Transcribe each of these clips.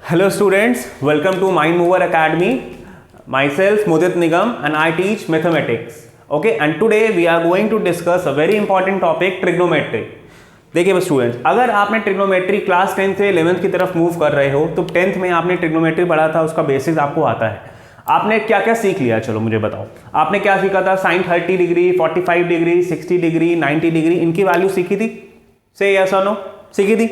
Hello students, welcome to Mind Mover Academy. Myself Mudit Nigam and I teach mathematics. Okay, and today we are going to discuss a very important topic, trigonometry. देखिए बस students, अगर आपने trigonometry class 10 से 11th की तरफ move कर रहे हो तो 10th में आपने ट्रिग्नोमेट्री पढ़ा था, उसका बेसिक्स आपको आता है। आपने क्या क्या सीख लिया, चलो मुझे बताओ। आपने क्या सीखा था? Sine 30 degree, 45 degree, 60 degree, 90 degree, इनकी वैल्यू सीखी थी? से यस और नो सीखी थी।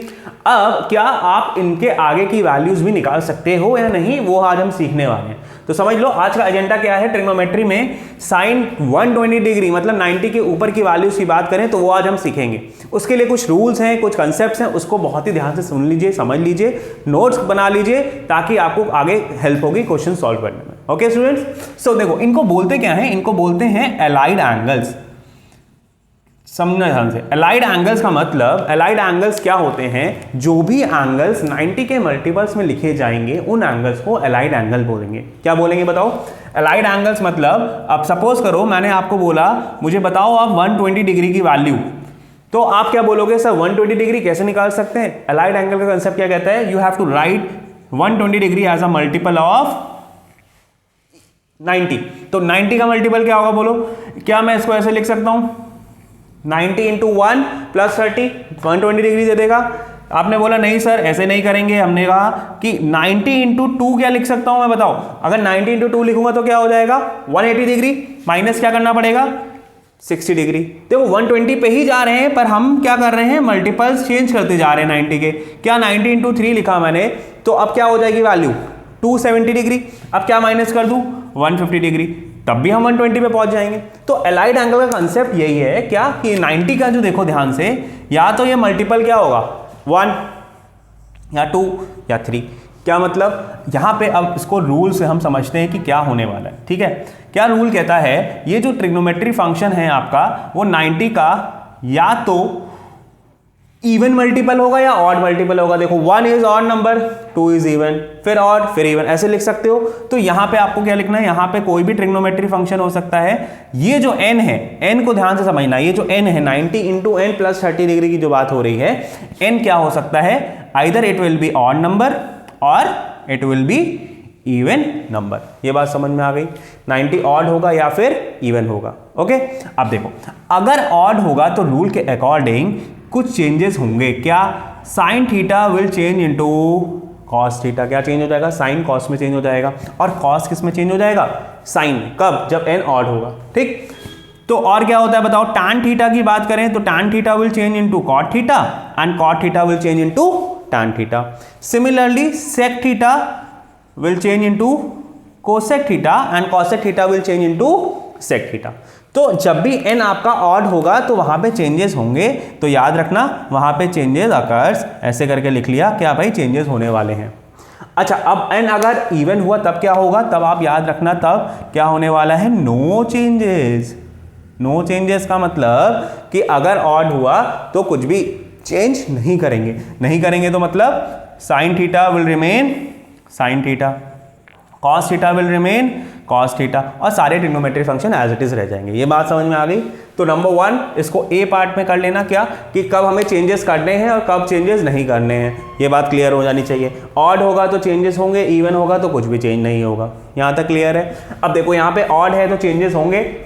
अब क्या आप इनके आगे की वैल्यूज भी निकाल सकते हो या नहीं, वो आज हम सीखने वाले हैं। तो समझ लो आज का एजेंडा क्या है। ट्रिग्नोमेट्री में साइन 120 डिग्री मतलब 90 के ऊपर की वैल्यूज की बात करें तो वो आज हम सीखेंगे। उसके लिए कुछ रूल्स हैं, कुछ कंसेप्ट्स हैं, उसको बहुत ही ध्यान से सुन लीजिए, समझ लीजिए, नोट्स बना लीजिए ताकि आपको आगे हेल्प होगी क्वेश्चन सॉल्व करने में। ओके स्टूडेंट्स, सो देखो इनको बोलते क्या है? इनको बोलते हैं एलाइड एंगल्स। समझना ध्यान से। एलाइड एंगल्स का मतलब, एलाइड एंगल्स क्या होते हैं? जो भी एंगल्स 90 के मल्टीपल्स में लिखे जाएंगे उन एंगल्स को एलाइड एंगल बोलेंगे। क्या बोलेंगे बताओ? एलाइड एंगल्स मतलब, अब सपोज करो मैंने आपको बोला मुझे बताओ आप 120 डिग्री की वैल्यू, तो आप क्या बोलोगे? सर 120 डिग्री कैसे निकाल सकते हैं? एलाइड एंगल का कंसेप्ट क्या कहता है? You have to write 120 degree as a multiple of 90। तो 90 का मल्टीपल क्या होगा बोलो? क्या मैं इसको ऐसे लिख सकता हूं? 90 इंटू 1 प्लस 30 120 डिग्री दे देगा। आपने बोला नहीं सर ऐसे नहीं करेंगे। हमने कहा कि 90 इंटू 2 क्या लिख सकता हूं मैं, बताओ। अगर 90 इंटू 2 लिखूंगा तो क्या हो जाएगा? 180 डिग्री माइनस क्या करना पड़ेगा? 60 डिग्री। देखो 120 पे ही जा रहे हैं पर हम क्या कर रहे हैं? मल्टीपल्स चेंज करते जा रहे हैं 90 के। क्या 90 इंटू 3 लिखा मैंने, तो अब क्या हो जाएगी वैल्यू? 270 डिग्री। अब क्या माइनस कर दूं? 150 डिग्री, तब भी हम 120 पे पहुंच जाएंगे। तो एलाइड एंगल का कंसेप्ट यही है क्या कि 90 का जो देखो ध्यान से, या तो ये मल्टीपल क्या होगा 1 या 2 या 3। क्या मतलब? यहां पे अब इसको रूल से हम समझते हैं कि क्या होने वाला है। ठीक है, क्या रूल कहता है? ये जो ट्रिग्नोमेट्री फंक्शन है आपका वो 90 का या तो इवन मल्टीपल होगा या ऑड मल्टीपल होगा। देखो 1 is odd number, 2 is even, फिर ऑड फिर इवन, ऐसे लिख सकते हो। तो यहां पे आपको क्या लिखना है? यहां पे कोई भी ट्रिग्नोमेट्री फंक्शन हो सकता है। ये जो n है, n को ध्यान से समझना। ये जो n है 90 इंटू n प्लस 30 डिग्री की जो बात हो रही है, n क्या हो सकता है? Either it will be odd number और it will be even number. ये बात समझ में आ गई? 90 ऑड होगा या फिर इवन होगा। ओके, अब देखो अगर ऑड होगा तो रूल के अकॉर्डिंग कुछ चेंजेस होंगे। क्या? Sign theta will change into cos theta. क्या चेंज हो जाएगा? साइन कॉस में चेंज हो जाएगा। और कॉस किस में चेंज हो जाएगा? साइन में। कब? जब n ऑड होगा। ठीक, तो और क्या होता है बताओ? tan थीटा की बात करें तो tan theta will change into cot theta and cot theta will change into tan theta. Similarly sec theta will change into cosec theta and cosec theta will change into sec theta. तो जब भी n आपका odd होगा तो वहां पे changes होंगे। तो याद रखना वहां पे चेंजेस अकर्स, ऐसे करके लिख लिया क्या भाई? चेंजेस होने वाले हैं। अच्छा, अब n अगर इवन हुआ तब क्या होगा? तब आप याद रखना तब क्या होने वाला है? No changes. नो चेंजेस का मतलब कि अगर ऑड हुआ तो कुछ भी चेंज नहीं करेंगे। नहीं करेंगे तो मतलब sine theta will remain sine theta, cos theta will remain cos theta, और सारे trigonometry function as it is रह जाएंगे। ये बात समझ में आ गई? तो नंबर 1 इसको ए पार्ट में कर लेना, क्या कि कब हमें चेंजेस करने हैं और कब चेंजेस नहीं करने हैं। ये बात क्लियर हो जानी चाहिए। ऑड होगा तो चेंजेस होंगे, इवन होगा तो कुछ भी चेंज नहीं होगा। यहाँ तक क्लियर है? अब देखो यहाँ पे ऑड है तो चेंजेस होंगे,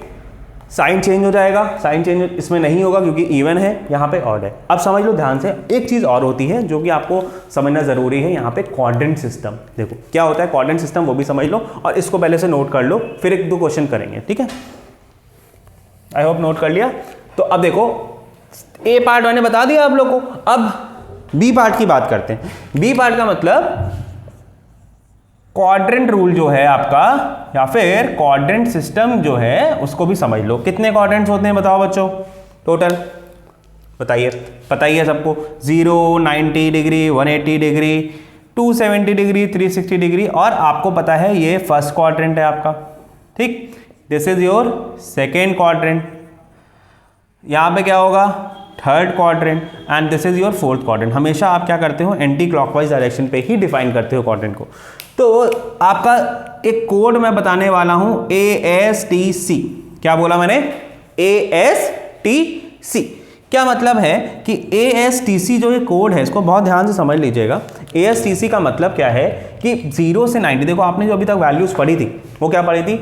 साइन चेंज हो जाएगा, साइन चेंज इसमें नहीं होगा क्योंकि इवन है, यहाँ पे ऑड है। अब समझ लो ध्यान से, एक चीज़ और होती है जो कि आपको समझना ज़रूरी है। यहाँ पे क्वाड्रेंट सिस्टम, देखो क्या होता है क्वाड्रेंट सिस्टम, वो भी समझ लो और इसको पहले से नोट कर लो, फिर 1-2 क्वेश्चन करेंगे। ठीक है, आई होप नोट कर लिया। तो अब देखो ए पार्ट मैंने बता दिया आप लोग को, अब बी पार्ट की बात करते हैं। बी पार्ट का मतलब क्वाड्रेंट रूल जो है आपका, या फिर क्वाड्रेंट सिस्टम जो है उसको भी समझ लो। कितने क्वाड्रेंट्स होते हैं बताओ बच्चों टोटल? बताइए, पता ही है सबको। 0, 90 डिग्री, 180 डिग्री, 270 डिग्री, 360 डिग्री, और आपको पता है ये फर्स्ट क्वाड्रेंट है आपका। ठीक, this is your second quadrant. यहां पे क्या होगा? Third quadrant, and this is your fourth quadrant. हमेशा आप क्या करते हो? एंटी क्लॉकवाइज डायरेक्शन पे ही डिफाइन करते हो क्वाड्रेंट को। तो आपका एक कोड मैं बताने वाला हूं, ASTC। क्या बोला मैंने? ASTC। क्या मतलब है कि ASTC जो ये कोड है इसको बहुत ध्यान से समझ लीजिएगा। ASTC का मतलब क्या है कि 0 से 90, देखो आपने जो अभी तक वैल्यूज पढ़ी थी वो क्या पढ़ी थी,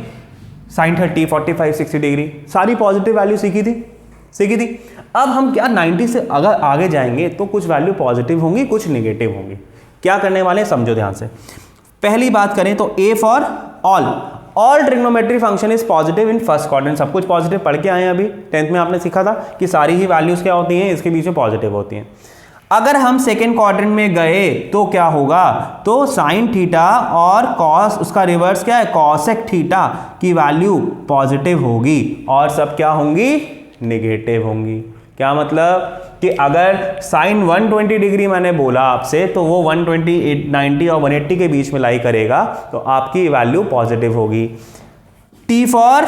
sin 30, 45, 60 डिग्री, सारी पॉजिटिव वैल्यू सीखी थी। अब हम क्या 90 से अगर आगे जाएंगे तो कुछ वैल्यू पॉजिटिव होंगी, कुछ निगेटिव होंगी। क्या करने वाले हैं समझो ध्यान से। पहली बात करें तो A for all trigonometry function is positive in first quadrant. सब कुछ पॉजिटिव पढ़ के आए हैं, अभी 10th में आपने सीखा था कि सारी ही वैल्यूज क्या होती हैं, इसके बीच में पॉजिटिव होती हैं। अगर हम सेकेंड क्वाड्रेंट में गए तो क्या होगा, तो साइन थीटा और कॉस, उसका रिवर्स क्या है, कॉसेक थीटा की वैल्यू पॉजिटिव होगी और सब क्या होंगी, निगेटिव होंगी। क्या मतलब कि अगर साइन 120 डिग्री मैंने बोला आपसे तो वो 120, 90 और 180 के बीच में लाई करेगा तो आपकी वैल्यू पॉजिटिव होगी। टी फॉर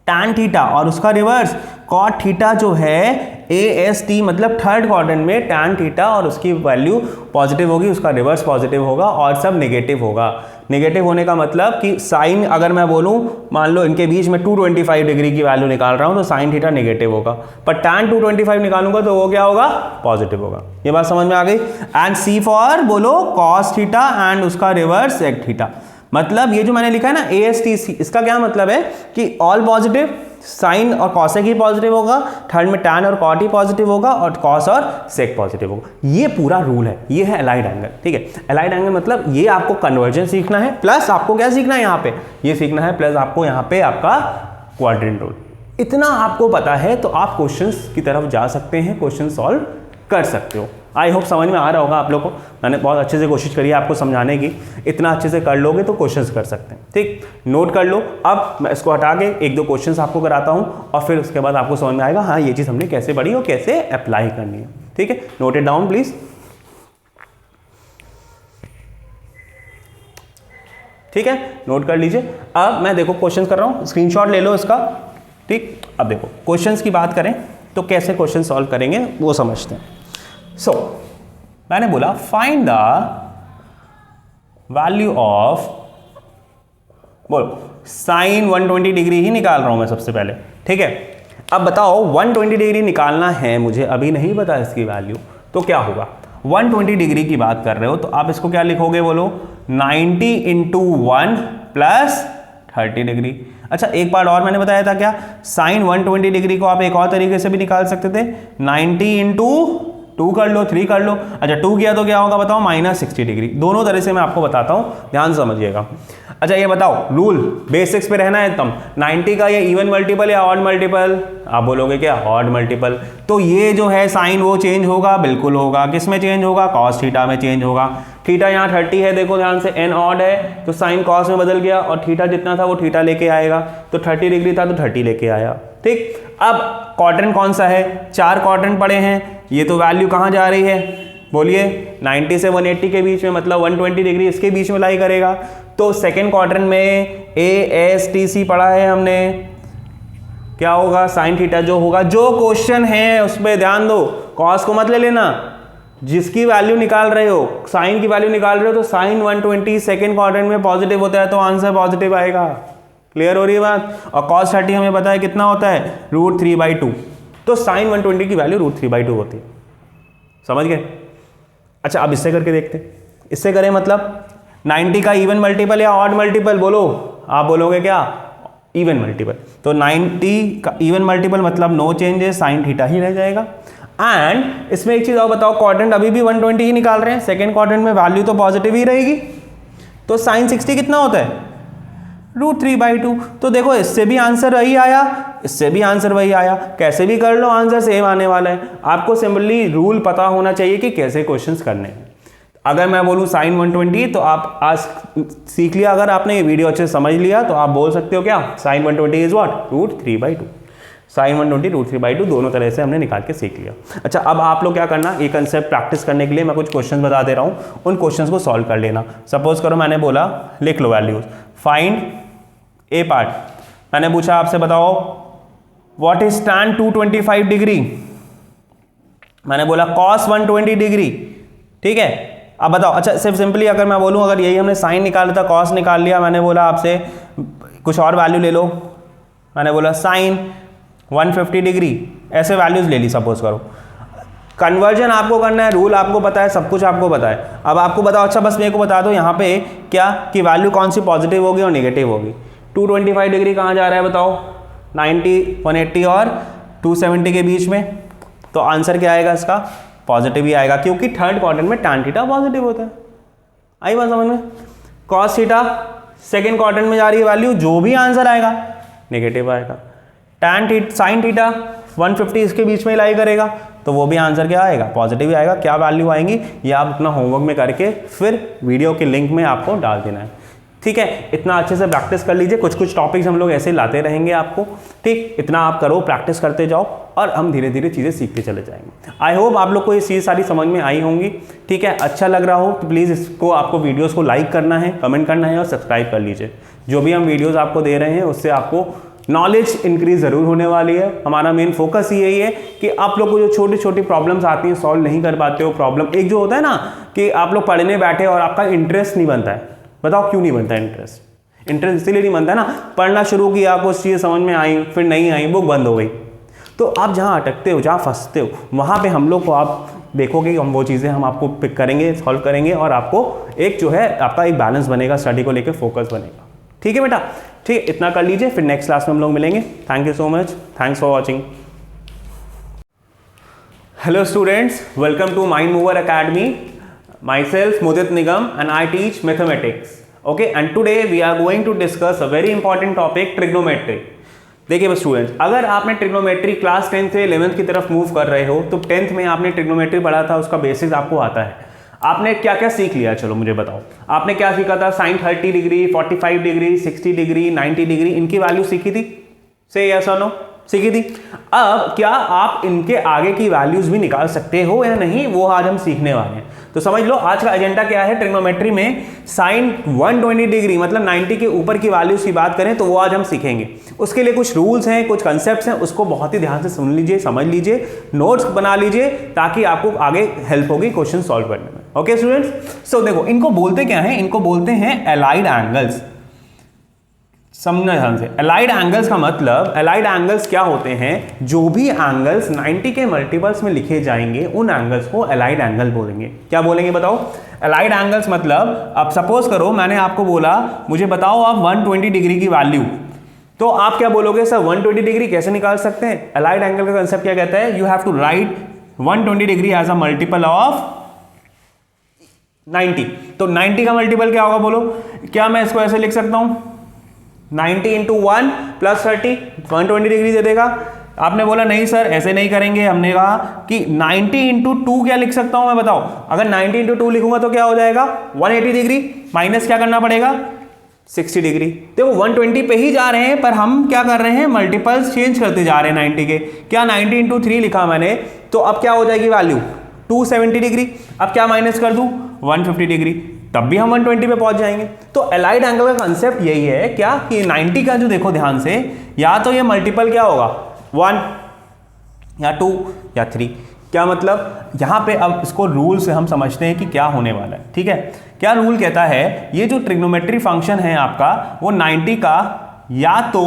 टैन थीटा और उसका रिवर्स कॉट थीटा जो है AST, मतलब थर्ड क्वाड्रेंट में टैन थीटा और उसकी वैल्यू पॉजिटिव होगी, उसका रिवर्स पॉजिटिव होगा और सब नेगेटिव होगा। नेगेटिव होने का मतलब कि साइन, अगर मैं बोलूं मान लो इनके बीच में 225 डिग्री की वैल्यू निकाल रहा हूं तो साइन थीटा नेगेटिव होगा, पर टैन 225 निकालूंगा तो वो क्या होगा, पॉजिटिव होगा। ये बात समझ में आ गई। एंड सी फॉर बोलो कॉस थीटा एंड उसका रिवर्स सेक थीटा। मतलब ये जो मैंने लिखा है ना ASTC, इसका क्या मतलब है कि ऑल पॉजिटिव, साइन और कॉसेक ही पॉजिटिव होगा, थर्ड में टैन और कॉट ही पॉजिटिव होगा और कॉस और सेक पॉजिटिव होगा। ये पूरा रूल है, ये है एलाइड एंगल। ठीक है, एलाइड एंगल मतलब ये आपको कन्वर्जन सीखना है, प्लस आपको क्या सीखना है यहाँ पे, ये सीखना है, प्लस आपको यहाँ पे आपका क्वाड्रेंट रूल। इतना आपको पता है तो आप क्वेश्चंस की तरफ जा सकते हैं, क्वेश्चन सॉल्व कर सकते हो। आई होप समझ में आ रहा होगा आप लोग को। मैंने बहुत अच्छे से कोशिश करी है आपको समझाने की, इतना अच्छे से कर लोगे तो क्वेश्चंस कर सकते हैं। ठीक, नोट कर लो। अब मैं इसको हटा के एक दो क्वेश्चंस आपको कराता हूँ और फिर उसके बाद आपको समझ में आएगा हाँ ये चीज़ हमने कैसे पढ़ी और कैसे अप्लाई करनी है। ठीक है, नोट इट डाउन प्लीज। ठीक है, नोट कर लीजिए। अब मैं देखो क्वेश्चन कर रहा हूँ, स्क्रीनशॉट ले लो इसका। ठीक, अब देखो क्वेश्चंस की बात करें तो कैसे क्वेश्चन सॉल्व करेंगे वो समझते हैं। सो मैंने बोला फाइंड द वैल्यू ऑफ, बोलो साइन 120 डिग्री ही निकाल रहा हूं मैं सबसे पहले। ठीक है, अब बताओ 120 डिग्री निकालना है मुझे, अभी नहीं पता इसकी वैल्यू, तो क्या होगा। 120 डिग्री की बात कर रहे हो तो आप इसको क्या लिखोगे, बोलो 90 इंटू 1 प्लस 30 डिग्री। अच्छा एक बार और मैंने बताया था क्या, साइन 120 डिग्री को आप एक और तरीके से भी निकाल सकते थे, 90 इंटू 2 कर लो, 3 कर लो। अच्छा 2 किया तो क्या होगा बताओ, -60 डिग्री। दोनों तरह से मैं आपको बताता हूं, ध्यान से समझिएगा। अच्छा ये बताओ, रूल बेसिक्स पे रहना है एकदम। 90 का ये इवन मल्टीपल या ऑड मल्टीपल, आप बोलोगे क्या, ऑड मल्टीपल। तो ये जो है साइन वो चेंज होगा, बिल्कुल होगा। किस में चेंज होगा, कॉस थीटा में चेंज होगा। थीटा यहाँ 30 है, देखो ध्यान से, एन ऑड है तो साइन कॉस में बदल गया और थीटा जितना था वो थीटा लेके आएगा, तो 30 डिग्री था तो 30 लेके आया। ठीक, अब क्वाड्रेंट कौन सा है, 4 क्वाड्रेंट पड़े हैं, ये तो वैल्यू कहाँ जा रही है, बोलिए 90 से 180 के बीच में, मतलब 120 डिग्री इसके बीच में लाई करेगा। तो सेकेंड क्वाड्रेंट में ASTC पढ़ा है हमने, क्या होगा, साइन थीटा जो होगा। जो क्वेश्चन है उसमें ध्यान दो, कॉस को मत ले लेना, जिसकी वैल्यू निकाल रहे हो, साइन की वैल्यू निकाल रहे हो, तो साइन 120 सेकेंड क्वाड्रेंट में पॉजिटिव होता है तो आंसर पॉजिटिव आएगा। क्लियर हो रही है बात। और cos 30 हमें पता है कितना होता है, √3/2, तो साइन 120 की वैल्यू √3/2 होती है। समझ गए। अच्छा अब इससे करके देखते हैं, इससे करें मतलब 90 का इवन मल्टीपल या ऑड मल्टीपल, बोलो, आप बोलोगे क्या, इवन मल्टीपल। तो 90 का इवन मल्टीपल मतलब नो चेंजेस, साइन थीटा ही रह जाएगा। एंड इसमें एक चीज और बताओ, क्वाड्रेंट अभी भी 120 ही निकाल रहे हैं, सेकेंड क्वाड्रेंट में वैल्यू तो पॉजिटिव ही रहेगी, तो साइन 60 कितना होता है, √3/2। तो देखो इससे भी आंसर वही आया, इससे भी आंसर वही आया, कैसे भी कर लो आंसर सेम आने वाला है। आपको सिंपली रूल पता होना चाहिए कि कैसे क्वेश्चंस करने हैं। अगर मैं बोलूँ साइन 120 तो आप आज सीख लिया, अगर आपने ये वीडियो अच्छे से समझ लिया तो आप बोल सकते हो क्या, साइन 120 इज व्हाट, √3/2। साइन 120 √3/2 दोनों तरह से हमने निकाल के सीख लिया। अच्छा अब आप लोग क्या करना, ये कंसेप्ट प्रैक्टिस करने के लिए मैं कुछ क्वेश्चंस बता दे रहा हूँ, उन क्वेश्चंस को सॉल्व कर लेना। सपोज करो मैंने बोला, लिख लो वैल्यूज, फाइंड ए पार्ट, मैंने पूछा आपसे बताओ व्हाट इज tan 225 डिग्री, मैंने बोला cos 120 डिग्री। ठीक है, अब बताओ। अच्छा सिर्फ सिंपली अगर मैं बोलूं, अगर यही हमने साइन निकाला था, cos निकाल लिया, मैंने बोला आपसे कुछ और वैल्यू ले लो, मैंने बोला साइन 150 डिग्री, ऐसे वैल्यूज़ ले ली सपोज करो, कन्वर्जन आपको करना है, रूल आपको पता है, सब कुछ आपको पता है। अब आपको बताओ, अच्छा बस मेरे को बता दो यहाँ पे क्या कि वैल्यू कौन सी पॉजिटिव होगी और नेगेटिव होगी। 225 डिग्री कहाँ जा रहा है बताओ, 90, 180 और 270 के बीच में, तो आंसर क्या आएगा इसका, पॉजिटिव ही आएगा, क्योंकि थर्ड क्वाड्रेंट में tan थीटा पॉजिटिव होता है। आई बात समझ में। cos थीटा सेकेंड क्वाड्रेंट में जा रही है वैल्यू, जो भी आंसर आएगा नेगेटिव आएगा। sin थीटा 150 इसके बीच में लाई करेगा, तो वो भी आंसर क्या आएगा, पॉजिटिव ही आएगा। क्या वैल्यू आएंगी ये आप अपना होमवर्क में करके फिर वीडियो के लिंक में आपको डाल देना है, ठीक है। इतना अच्छे से प्रैक्टिस कर लीजिए, कुछ कुछ टॉपिक्स हम लोग ऐसे लाते रहेंगे आपको, ठीक। इतना आप करो, प्रैक्टिस करते जाओ और हम धीरे धीरे चीज़ें सीखते चले जाएंगे। आई होप आप लोग को ये चीज़ सारी समझ में आई होंगी, ठीक है। अच्छा लग रहा हो तो प्लीज़ इसको आपको वीडियोज़ को लाइक करना है, कमेंट करना है और सब्सक्राइब कर लीजिए। जो भी हम वीडियोज़ आपको दे रहे हैं उससे आपको नॉलेज इंक्रीज ज़रूर होने वाली है। हमारा मेन फोकस यही है कि आप लोग को जो छोटी छोटी प्रॉब्लम्स आती हैं, सॉल्व नहीं कर पाते हो प्रॉब्लम, एक जो होता है ना कि आप लोग पढ़ने बैठे और आपका इंटरेस्ट नहीं बनता है। बताओ क्यों नहीं बनता इंटरेस्ट? इंटरेस्ट इसीलिए नहीं बनता ना, पढ़ना शुरू किया, कुछ चीज़ समझ में आई, फिर नहीं आई, बुक बंद हो गई। तो आप जहाँ अटकते हो, जहाँ फंसते हो, वहाँ पे हम लोग को आप देखोगे कि हम वो चीज़ें हम आपको पिक करेंगे, सॉल्व करेंगे और आपको एक जो है आपका एक बैलेंस बनेगा, स्टडी को लेकर फोकस बनेगा, ठीक है बेटा। ठीक है, इतना कर लीजिए, फिर नेक्स्ट क्लास में हम लोग मिलेंगे। Thank you so much, thanks for watching. Hello students, welcome to mind mover academy. Myself Mudit Nigam and I teach mathematics. Okay, and today we are going to discuss a very important topic, trigonometry. देखिए बस students, अगर आपने trigonometry class 10th से 11th की तरफ move कर रहे हो तो 10th में आपने ट्रिग्नोमेट्री पढ़ा था, उसका बेसिस आपको आता है। आपने क्या क्या सीख लिया, चलो मुझे बताओ। आपने क्या सीखा था, sine 30 degree, 45 degree, 60 degree, 90 degree, इनकी वैल्यू सीखी थी, से यस और नो सीखी थी। अब क्या आप इनके आगे की वैल्यूज भी निकाल सकते हो या नहीं, वो आज हम सीखने वाले हैं। तो समझ लो आज का एजेंडा क्या है। ट्रिग्नोमेट्री में साइन 120 डिग्री मतलब 90 के ऊपर की वैल्यूज की बात करें तो वो आज हम सीखेंगे। उसके लिए कुछ रूल्स हैं, कुछ कंसेप्ट्स हैं, उसको बहुत ही ध्यान से सुन लीजिए, समझ लीजिए, नोट्स बना लीजिए, ताकि आपको आगे हेल्प होगी क्वेश्चन सॉल्व करने में। ओके स्टूडेंट्स, सो देखो इनको बोलते क्या है, इनको बोलते हैं एलाइड एंगल्स। समझना ध्यान से, एलाइड एंगल्स का मतलब, एलाइड एंगल्स क्या होते हैं, जो भी एंगल्स 90 के मल्टीपल्स में लिखे जाएंगे उन एंगल्स को एलाइड एंगल बोलेंगे। क्या बोलेंगे बताओ? एलाइड एंगल्स मतलब, अब सपोज करो मैंने आपको बोला मुझे बताओ आप 120 डिग्री की वैल्यू, तो आप क्या बोलोगे, सर 120 डिग्री कैसे निकाल सकते हैं? एलाइड एंगल का कंसेप्ट क्या कहता है, you have to write 120 degree as a multiple of 90। तो 90 का मल्टीपल क्या होगा बोलो? क्या मैं इसको ऐसे लिख सकता हूं, 90 इंटू 1 प्लस 30 120 डिग्री दे देगा। आपने बोला नहीं सर ऐसे नहीं करेंगे, हमने कहा कि 90 इंटू 2 क्या लिख सकता हूं मैं, बताओ। अगर 90 इंटू 2 लिखूंगा तो क्या हो जाएगा, 180 डिग्री, माइनस क्या करना पड़ेगा, 60 डिग्री। देखो 120 पे ही जा रहे हैं, पर हम क्या कर रहे हैं, मल्टीपल्स चेंज करते जा रहे हैं 90 के। क्या 90 इंटू 3 लिखा मैंने, तो अब क्या हो जाएगी वैल्यू 270 डिग्री। अब क्या माइनस कर दूं, 150 डिग्री, तब भी हम 120 पे पहुंच जाएंगे। तो एलाइड एंगल का कंसेप्ट यही है क्या, कि 90 का जो देखो ध्यान से, या तो ये मल्टीपल क्या होगा 1 या 2 या 3। क्या मतलब, यहां पे अब इसको रूल से हम समझते हैं कि क्या होने वाला है, ठीक है। क्या रूल कहता है, ये जो ट्रिग्नोमेट्री फंक्शन है आपका, वो 90 का या तो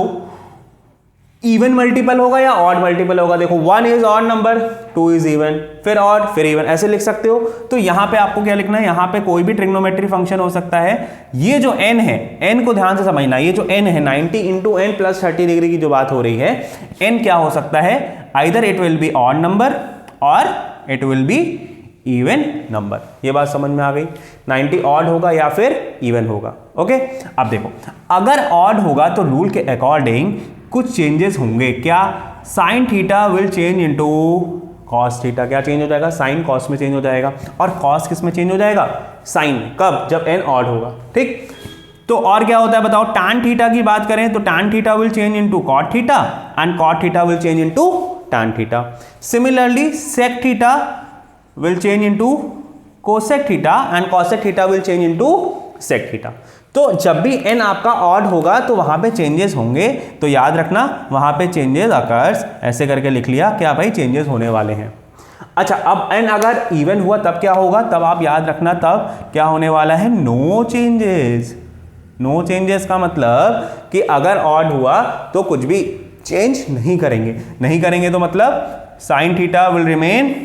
इवन मल्टीपल होगा या ऑड मल्टीपल होगा। देखो 1 is odd number, 2 is even, फिर ऑड, फिर इवन, ऐसे लिख सकते हो। तो यहां पे आपको क्या लिखना है, यहां पे कोई भी ट्रिग्नोमेट्री फंक्शन हो सकता है। ये जो n है, n को ध्यान से समझना, ये जो n है 90 इंटू n प्लस 30 डिग्री की जो बात हो रही है, n क्या हो सकता है, either it will be odd number और it will be even number. ये बात समझ में आ गई, 90 ऑड होगा या फिर इवन होगा। ओके, अब देखो अगर ऑड होगा तो रूल के अकॉर्डिंग कुछ चेंजेस होंगे। क्या, sign theta will change into cos theta. क्या चेंज हो जाएगा, साइन कॉस में चेंज हो जाएगा, और कॉस किस में चेंज हो जाएगा, साइन में। कब, जब n ऑड होगा, ठीक। तो और क्या होता है बताओ, tan थीटा की बात करें तो tan theta will change into cot theta and cot theta will change into tan theta. Similarly sec theta will change into cosec theta and cosec theta will change into sec theta. तो जब भी n आपका odd होगा तो वहां पे changes होंगे, तो याद रखना वहां पे चेंजेस अकर्स, ऐसे करके लिख लिया, क्या भाई चेंजेस होने वाले हैं। अच्छा, अब n अगर इवन हुआ तब क्या होगा, तब आप याद रखना तब क्या होने वाला है, नो चेंजेस। नो चेंजेस का मतलब कि अगर ऑड हुआ तो कुछ भी चेंज नहीं करेंगे, नहीं करेंगे तो मतलब sine theta will remain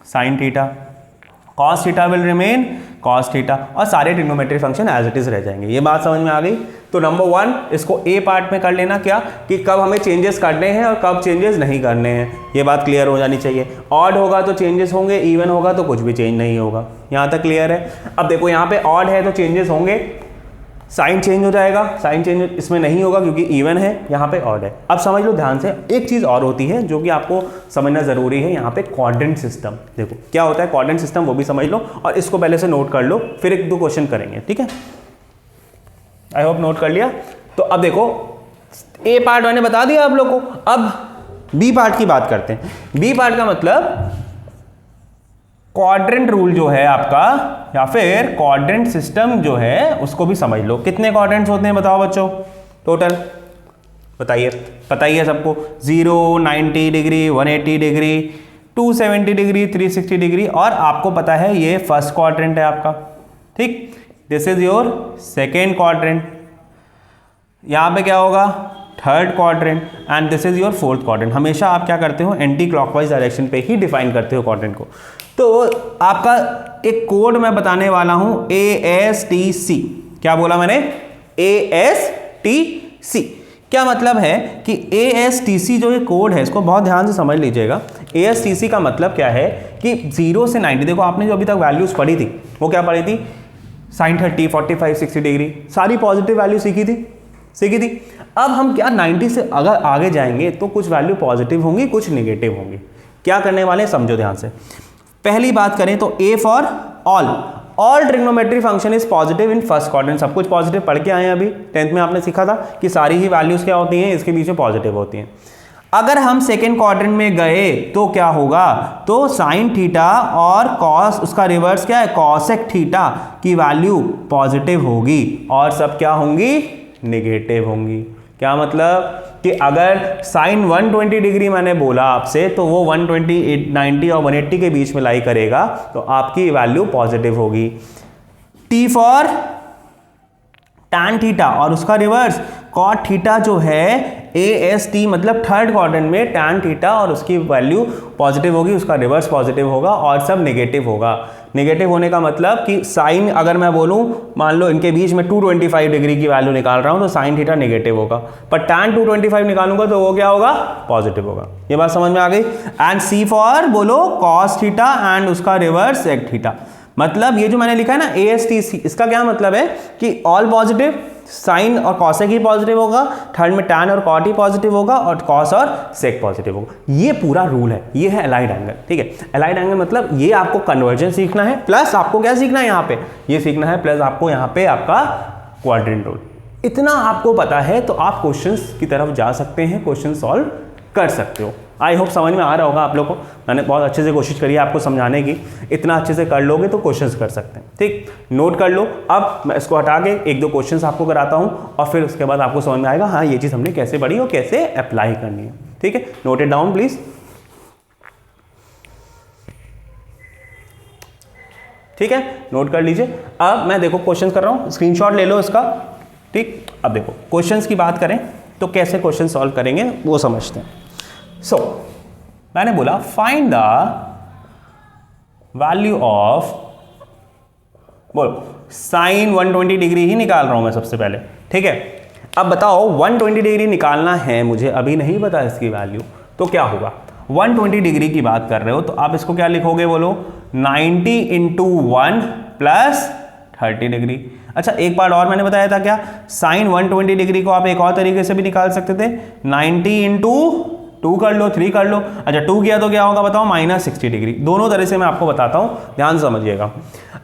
sine theta, cos theta will remain cos theta, और सारे trigonometric function as it is रह जाएंगे। ये बात समझ में आ गई। तो नंबर 1 इसको ए पार्ट में कर लेना, क्या कि कब हमें चेंजेस करने हैं और कब चेंजेस नहीं करने हैं, ये बात क्लियर हो जानी चाहिए। ऑड होगा तो चेंजेस होंगे, इवन होगा तो कुछ भी चेंज नहीं होगा। यहाँ तक क्लियर है। अब देखो यहाँ पे ऑड है तो चेंजेस होंगे, साइन चेंज हो जाएगा, साइन चेंज इसमें नहीं होगा क्योंकि इवन है, यहाँ पे ऑड है। अब समझ लो ध्यान से, एक चीज़ और होती है जो कि आपको समझना ज़रूरी है, यहाँ पे क्वाड्रेंट सिस्टम। देखो क्या होता है क्वाड्रेंट सिस्टम, वो भी समझ लो और इसको पहले से नोट कर लो, फिर 1-2 क्वेश्चन करेंगे, ठीक है। आई होप नोट कर लिया। तो अब देखो ए पार्ट मैंने बता दिया आप लोग को, अब बी पार्ट की बात करते हैं। बी पार्ट का मतलब क्वाड्रेंट रूल जो है आपका, या फिर क्वाड्रेंट सिस्टम जो है उसको भी समझ लो। कितने क्वाड्रेंट्स होते हैं बताओ बच्चों टोटल, बताइए, पता ही है सबको, 0, 90 डिग्री, 180 डिग्री, 270 डिग्री, 360 डिग्री, और आपको पता है ये फर्स्ट क्वाड्रेंट है आपका, ठीक। This is your second quadrant, यहाँ पे क्या होगा third quadrant, and this is your fourth quadrant. हमेशा आप क्या करते हो एंटी क्लॉकवाइज डायरेक्शन पे ही डिफाइन करते हो क्वाड्रेंट को। तो आपका एक कोड मैं बताने वाला हूं ASTC। क्या बोला मैंने? ASTC। क्या मतलब है कि ASTC जो ये कोड है इसको बहुत ध्यान से समझ लीजिएगा। ASTC का मतलब क्या है कि 0 से 90, देखो आपने जो अभी तक वैल्यूज पढ़ी थी वो क्या पढ़ी थी, साइन 30, 45, 60 डिग्री, सारी पॉजिटिव वैल्यू सीखी थी। अब हम क्या 90 से अगर आगे जाएंगे तो कुछ वैल्यू पॉजिटिव होंगी, कुछ नेगेटिव होंगी। क्या करने वाले हैं समझो ध्यान से। पहली बात करें तो A for all trigonometric function is positive in first quadrant. सब कुछ पॉजिटिव पढ़ के आए हैं अभी, 10th में आपने सीखा था कि सारी ही वैल्यूज क्या होती हैं, इसके बीच में पॉजिटिव होती हैं। अगर हम सेकेंड क्वाड्रेंट में गए तो क्या होगा, तो साइन थीटा और कॉस, उसका रिवर्स क्या है कॉसेक थीटा की वैल्यू पॉजिटिव होगी और सब क्या होंगी नेगेटिव होंगी। क्या मतलब कि अगर साइन 120 डिग्री मैंने बोला आपसे तो वो 120, 90 और 180 के बीच में लाई करेगा तो आपकी वैल्यू पॉजिटिव होगी। T फॉर टैन थीटा और उसका रिवर्स कॉट थीटा जो है AST, मतलब थर्ड क्वाड्रेंट में टैन थीटा और उसकी वैल्यू पॉजिटिव होगी, उसका रिवर्स पॉजिटिव होगा और सब नेगेटिव होगा। नेगेटिव होने का मतलब कि साइन अगर मैं बोलूं, मान लो इनके बीच में 225 डिग्री की वैल्यू निकाल रहा हूं तो साइन थीटा नेगेटिव होगा, पर टैन 225 निकालूंगा तो वो क्या होगा पॉजिटिव होगा। ये बात समझ में आ गई। एंड C फॉर बोलो कॉस थीटा एंड उसका रिवर्स सेक थीटा। मतलब ये जो मैंने लिखा है ना ASTC, इसका क्या मतलब है कि ऑल पॉजिटिव, साइन और कॉसेक ही पॉजिटिव होगा, थर्ड में टैन और कॉट ही पॉजिटिव होगा और कॉस और सेक पॉजिटिव होगा। ये पूरा रूल है, ये है एलाइड एंगल, ठीक है। एलाइड एंगल मतलब ये आपको कन्वर्जन सीखना है, प्लस आपको क्या सीखना है यहाँ पे, ये सीखना है, प्लस आपको यहाँ पे आपका क्वाड्रेंट रूल। इतना आपको पता है तो आप क्वेश्चंस की तरफ जा सकते हैं, क्वेश्चन सॉल्व कर सकते हो। आई होप समझ में आ रहा होगा आप लोग को, मैंने बहुत अच्छे से कोशिश करी है आपको समझाने की। इतना अच्छे से कर लोगे तो क्वेश्चंस कर सकते हैं, ठीक। नोट कर लो। अब मैं इसको हटा के 1-2 क्वेश्चंस आपको कराता हूं और फिर उसके बाद आपको समझ में आएगा हाँ ये चीज़ हमने कैसे पढ़ी और कैसे अप्लाई करनी है, ठीक है। नोट इट डाउन प्लीज, ठीक है, नोट कर लीजिए। अब मैं देखो क्वेश्चन कर रहा हूँ, स्क्रीनशॉट ले लो इसका, ठीक। अब देखो क्वेश्चंस की बात करें तो कैसे क्वेश्चन सॉल्व करेंगे वो समझते हैं। सो मैंने बोला फाइंड द वैल्यू ऑफ, बोलो साइन 120 डिग्री ही निकाल रहा हूं मैं सबसे पहले, ठीक है। अब बताओ 120 डिग्री निकालना है मुझे, अभी नहीं पता इसकी वैल्यू, तो क्या होगा। 120 डिग्री की बात कर रहे हो तो आप इसको क्या लिखोगे बोलो, 90 × 1 + 30 डिग्री। अच्छा एक बार और मैंने बताया था क्या, साइन 120 डिग्री को आप एक और तरीके से भी निकाल सकते थे, 90 × 2 कर लो, 3 कर लो। अच्छा 2 किया तो क्या होगा बताओ, -60 डिग्री। दोनों तरह से मैं आपको बताता हूँ, ध्यान समझिएगा।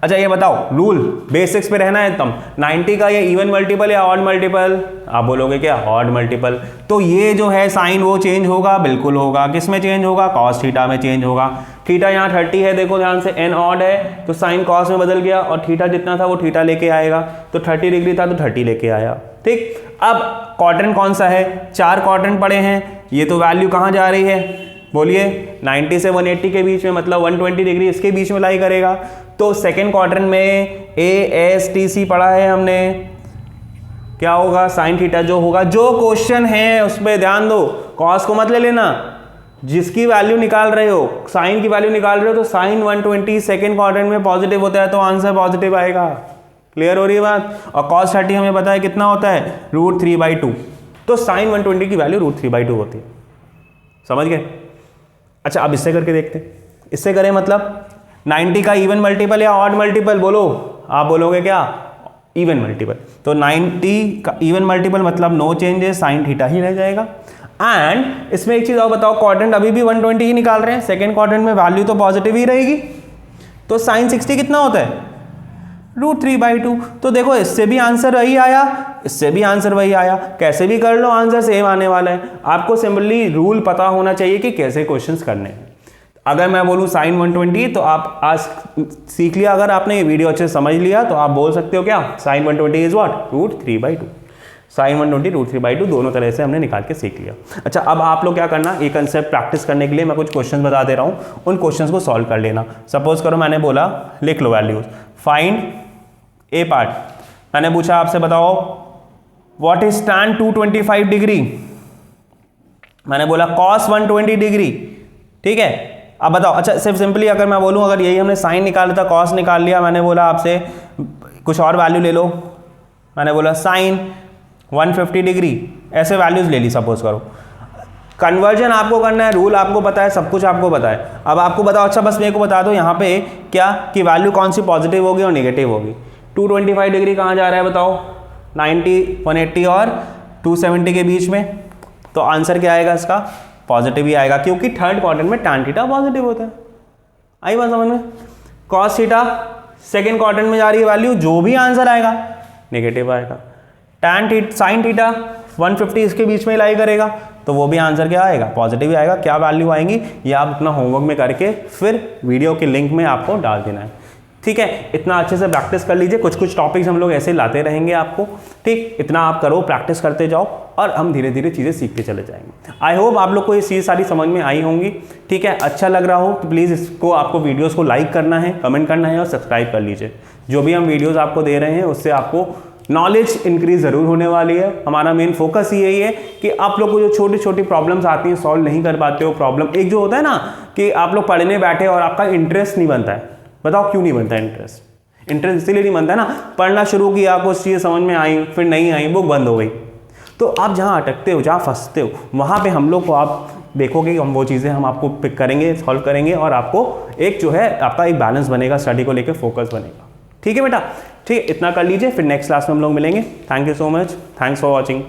अच्छा ये बताओ, रूल बेसिक्स पे रहना है एकदम। 90 का ये इवन मल्टीपल या ऑड मल्टीपल, आप बोलोगे क्या ऑड मल्टीपल। तो ये जो है साइन वो चेंज होगा, बिल्कुल होगा। किस में चेंज होगा, कॉस थीटा में चेंज होगा। थीटा यहाँ 30 है, देखो ध्यान से, n ऑड है तो साइन कॉस में बदल गया और थीटा जितना था वो थीटा लेके आएगा, तो 30 डिग्री था तो 30 लेके आया, ठीक। अब क्वाड्रेंट कौन सा है, 4 क्वाड्रेंट पड़े हैं, ये तो वैल्यू कहाँ जा रही है बोलिए, 90 से 180 के बीच में, मतलब 120 डिग्री इसके बीच में लाई करेगा। तो सेकेंड क्वाड्रेंट में ASTC पढ़ा है हमने, क्या होगा, साइन थीटा जो होगा, जो क्वेश्चन है उस पर ध्यान दो, कॉस को मत ले लेना, जिसकी वैल्यू निकाल रहे हो, साइन की वैल्यू निकाल रहे हो, तो साइन 120 सेकेंड क्वाड्रेंट में पॉजिटिव होता है तो आंसर पॉजिटिव आएगा। क्लियर हो रही है बात। और cos 30 हमें पता है कितना होता है, √3/2, तो साइन 120 की वैल्यू √3/2 होती है। समझ गए। अच्छा अब इससे करके देखते हैं, इससे करें मतलब 90 का इवन मल्टीपल या ऑड मल्टीपल, बोलो आप बोलोगे क्या, इवन मल्टीपल, तो 90 का इवन मल्टीपल मतलब नो चेंजेस, साइन थीटा ही रह जाएगा। एंड इसमें एक चीज और बताओ, क्वाड्रेंट अभी भी 120 ही निकाल रहे हैं, सेकेंड क्वाड्रेंट में वैल्यू तो पॉजिटिव ही रहेगी, तो साइन 60 कितना होता है, √3/2। तो देखो इससे भी आंसर वही आया, इससे भी आंसर वही आया, कैसे भी कर लो आंसर सेम आने वाला है। आपको सिंपली रूल पता होना चाहिए कि कैसे क्वेश्चंस करने हैं। अगर मैं बोलूँ साइन 120 तो आप आज सीख लिया, अगर आपने ये वीडियो अच्छे से समझ लिया तो आप बोल सकते हो क्या, साइन 120 इज व्हाट, √3/2, साइन 120 √3/2, दोनों तरह से हमने निकाल के सीख लिया। अच्छा अब आप लोग क्या करना, ये कंसेप्ट प्रैक्टिस करने के लिए मैं कुछ क्वेश्चन बता दे रहा हूँ, उन क्वेश्चंस को सॉल्व कर लेना। सपोज करो मैंने बोला, लिख लो वैल्यूज, फाइंड ए पार्ट, मैंने पूछा आपसे बताओ व्हाट इज tan 225 डिग्री, मैंने बोला cos 120 डिग्री, ठीक है। अब बताओ, अच्छा सिर्फ सिंपली अगर मैं बोलूं, अगर यही हमने साइन निकाला था, cos निकाल लिया, मैंने बोला आपसे कुछ और वैल्यू ले लो, मैंने बोला साइन 150 डिग्री, ऐसे वैल्यूज ले ली सपोज करो। कन्वर्जन आपको करना है, रूल आपको पता है, सब कुछ आपको पता है। अब आपको बताओ, अच्छा बस मेरे को बता दो यहाँ पे क्या कि वैल्यू कौन सी पॉजिटिव होगी और नेगेटिव होगी। 225 डिग्री कहाँ जा रहा है बताओ, 90, 180 और 270 के बीच में, तो आंसर क्या आएगा इसका, पॉजिटिव ही आएगा, क्योंकि थर्ड क्वाड्रेंट में tan थीटा पॉजिटिव होता है। आई बात समझ में। cos थीटा सेकेंड क्वाड्रेंट में जा रही है वैल्यू, जो भी आंसर आएगा नेगेटिव आएगा। साइन थीटा 150 इसके बीच में लाई करेगा, तो वो भी आंसर क्या आएगा, पॉजिटिव ही आएगा। क्या वैल्यू आएंगी ये आप अपना होमवर्क में करके फिर वीडियो के लिंक में आपको डाल देना है, ठीक है। इतना अच्छे से प्रैक्टिस कर लीजिए, कुछ कुछ टॉपिक्स हम लोग ऐसे लाते रहेंगे आपको, ठीक। इतना आप करो, प्रैक्टिस करते जाओ और हम धीरे धीरे चीज़ें सीखते चले जाएंगे। आई होप आप लोग को ये चीज़ सारी समझ में आई होंगी, ठीक है। अच्छा लग रहा हो तो प्लीज़ इसको, आपको वीडियोस को लाइक करना है, कमेंट करना है और सब्सक्राइब कर लीजिए। जो भी हम वीडियोस आपको दे रहे हैं उससे आपको नॉलेज इंक्रीज ज़रूर होने वाली है। हमारा मेन फोकस यही है कि आप लोग को जो छोटी छोटी प्रॉब्लम्स आती हैं, सॉल्व नहीं कर पाते हो प्रॉब्लम, एक जो होता है ना कि आप लोग पढ़ने बैठे और आपका इंटरेस्ट नहीं बनता है। बताओ क्यों नहीं बनता है इंटरेस्ट? इंटरेस्ट इसीलिए नहीं बनता है ना, पढ़ना शुरू किया, कुछ चीज़ें समझ में आई, फिर नहीं आई, बुक बंद हो गई, तो आप जहाँ अटकते हो, जहाँ फंसते हो, वहाँ पे हम लोग को आप देखोगे कि हम वो चीज़ें हम आपको पिक करेंगे, सॉल्व करेंगे और आपको एक जो है आपका एक बैलेंस बनेगा, स्टडी को लेकर फोकस बनेगा। ठीक है बेटा, ठीक है, इतना कर लीजिए, फिर नेक्स्ट क्लास में हम लोग मिलेंगे। Thank you so much, thanks for watching.